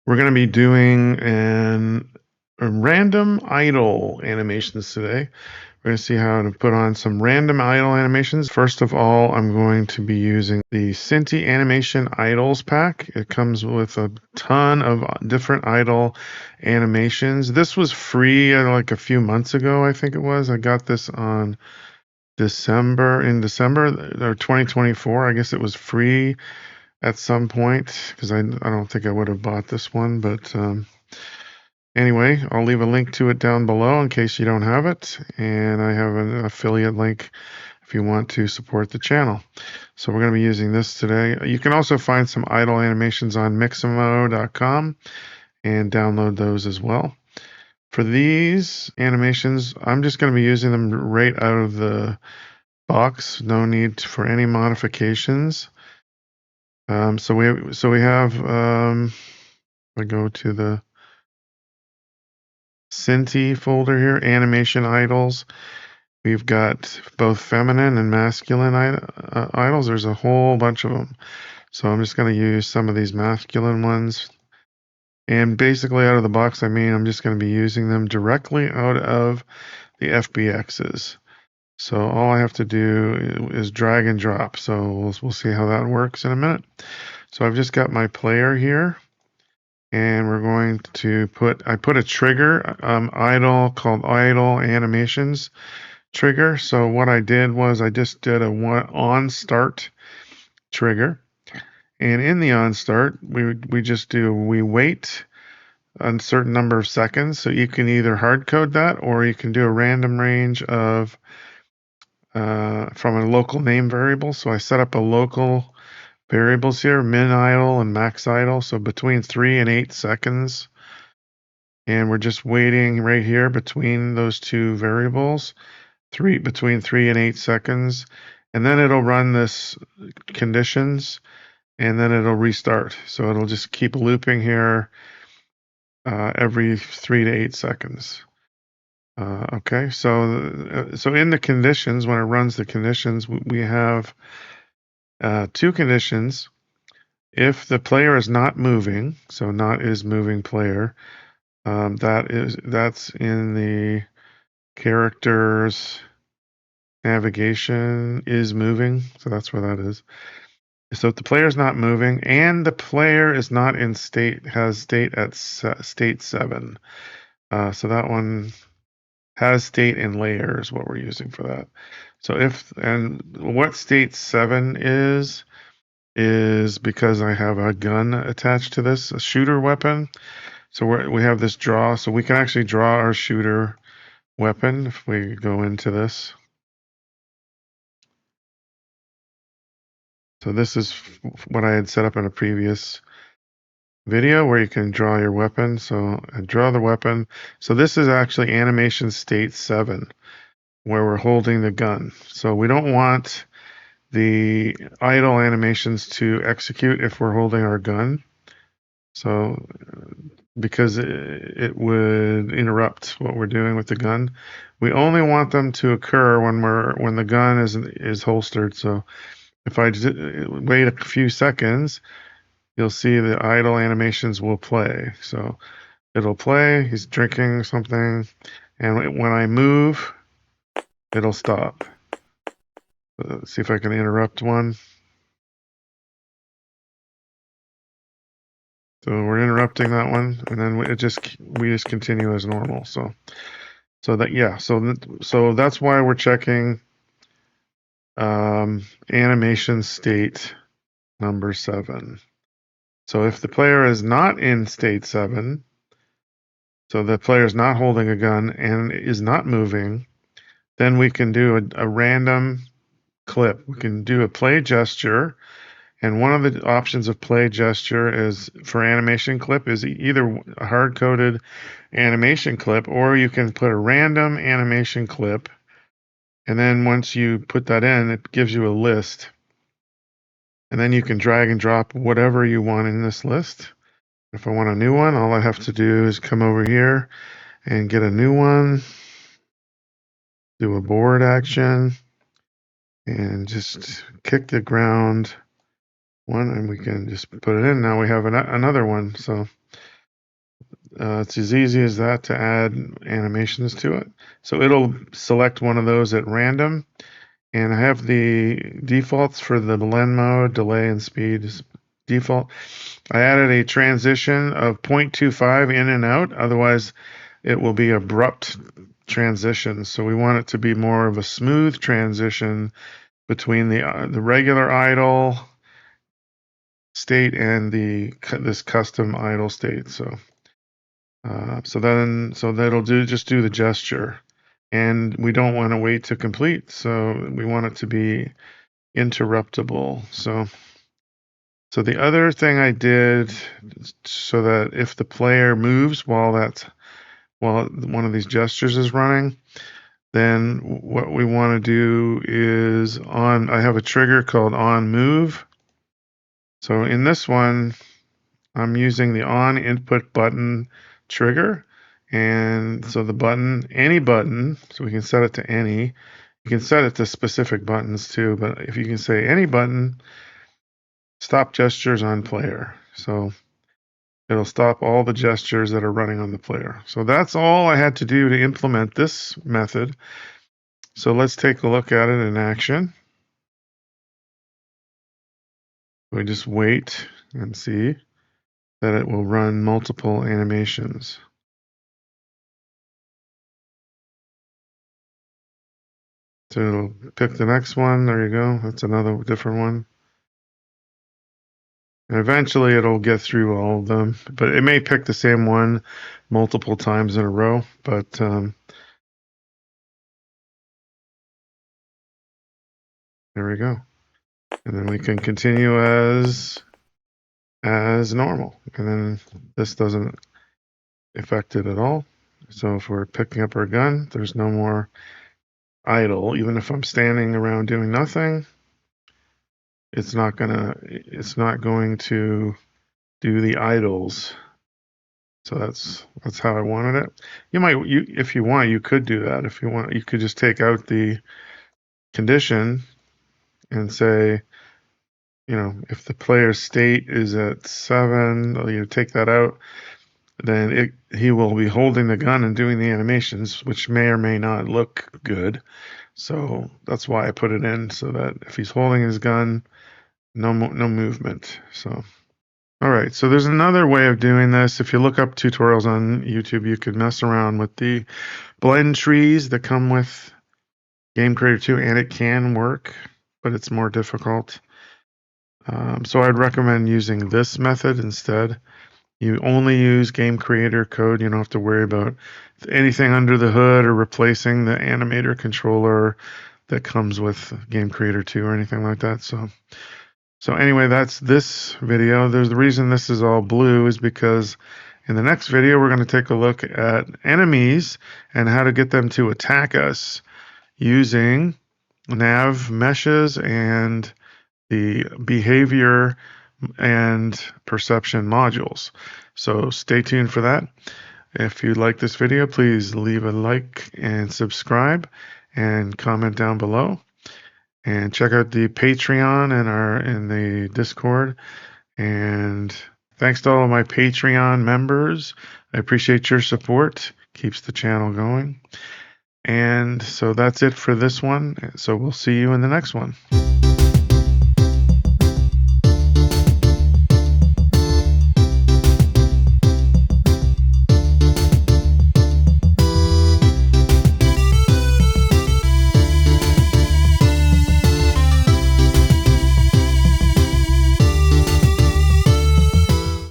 We're going to be doing a random idle animations today. We're going to see how to put on some random idle animations. First of all, I'm going to be using the Synty Animation Idles pack. It comes with a ton of different idle animations. This was free like a few months ago, I think it was. I got this on December or 2024. I guess it was free at some point because I don't think I would have bought this one, but anyway, I'll leave a link to it down below in case you don't have it, and I have an affiliate link if you want to support the channel. So we're going to be using this today. You can also find some idle animations on 𝐋𝐈𝐍𝐿.com and download those as well. For these animations, I'm just going to be using them right out of the box. No need for any modifications. So we have I go to the Synty folder here, Animation Idles. We've got both feminine and masculine idles. There's a whole bunch of them. So I'm just going to use some of these masculine ones. And basically out of the box, I'm just going to be using them directly out of the FBXs. So all I have to do is drag and drop. So we'll see how that works in a minute. So I've just got my player here, and we're going to I put a trigger idle called idle animations trigger. So what I did was I just did a on start trigger, and in the on start we wait a certain number of seconds. So you can either hard code that, or you can do a random range of from a local name variable. So I set up a local variables here, min idle and max idle, so between 3 and 8 seconds. And we're just waiting right here between those two variables, between 3 and 8 seconds. And then it'll run this conditions, and then it'll restart. So it'll just keep looping here every 3 to 8 seconds. Okay, so in the conditions, when it runs the conditions, we have two conditions. If the player is not moving, so not is moving player, that's in the characters navigation is moving, so that's where that is. So if the player is not moving and the player is not in state, has state at state 7. So that one has state in layer is what we're using for that. So what state 7 is because I have a gun attached to this, a shooter weapon. So we have this draw, so we can actually draw our shooter weapon if we go into this. So this is what I had set up in a previous video where you can draw your weapon. So I draw the weapon. So this is actually animation state 7 where we're holding the gun. So we don't want the idle animations to execute if we're holding our gun. So because it would interrupt what we're doing with the gun. We only want them to occur when the gun is holstered. So if I wait a few seconds, you'll see the idle animations will play. So it'll play, he's drinking something, and when I move, it'll stop. Let's see if I can interrupt one. So we're interrupting that one, and then we just continue as normal. So that's why we're checking animation state number 7. So if the player is not in state 7, so the player is not holding a gun and is not moving, then we can do a random clip. We can do a play gesture. And one of the options of play gesture is for animation clip is either a hard-coded animation clip, or you can put a random animation clip. And then once you put that in, it gives you a list. And then you can drag and drop whatever you want in this list. If I want a new one, all I have to do is come over here and get a new one, do a board action, and just kick the ground one, and we can just put it in. Now we have another one. So it's as easy as that to add animations to it. So it'll select one of those at random, and I have the defaults for the blend mode, delay, and speed is default. I added a transition of 0.25 in and out, otherwise it will be abrupt transition. So we want it to be more of a smooth transition between the regular idle state and this custom idle state. So that'll just do the gesture, and we don't want to wait to complete. So we want it to be interruptible. So the other thing I did, so that if the player moves while one of these gestures is running, then what we want to do is I have a trigger called on move. So in this one, I'm using the on input button trigger. And so the button, any button, so we can set it to any. You can set it to specific buttons too, but if you can say any button, stop gestures on player. So it'll stop all the gestures that are running on the player. So that's all I had to do to implement this method. So let's take a look at it in action. We just wait and see that it will run multiple animations. So it'll pick the next one. There you go. That's another different one. And eventually it'll get through all of them, but it may pick the same one multiple times in a row. But there we go. And then we can continue as normal. And then this doesn't affect it at all. So if we're picking up our gun, there's no more idle. Even if I'm standing around doing nothing, it's not going to do the idles. So that's how I wanted it. If you want, you could do that. If you want, you could just take out the condition and say, if the player's state is at 7, you take that out, then he will be holding the gun and doing the animations, which may or may not look good. So that's why I put it in, so that if he's holding his gun, no movement. So, all right. So there's another way of doing this. If you look up tutorials on YouTube, you could mess around with the blend trees that come with Game Creator 2, and it can work, but it's more difficult. So I'd recommend using this method instead. You only use Game Creator code. You don't have to worry about anything under the hood or replacing the animator controller that comes with Game Creator 2 or anything like that. So anyway, that's this video. The reason this is all blue is because in the next video, we're going to take a look at enemies and how to get them to attack us using nav meshes and the behavior and perception modules. So stay tuned for that. If you like this video, please leave a like and subscribe and comment down below. And check out the Patreon and in the Discord. And thanks to all of my Patreon members. I appreciate your support. Keeps the channel going. And so that's it for this one. So we'll see you in the next one.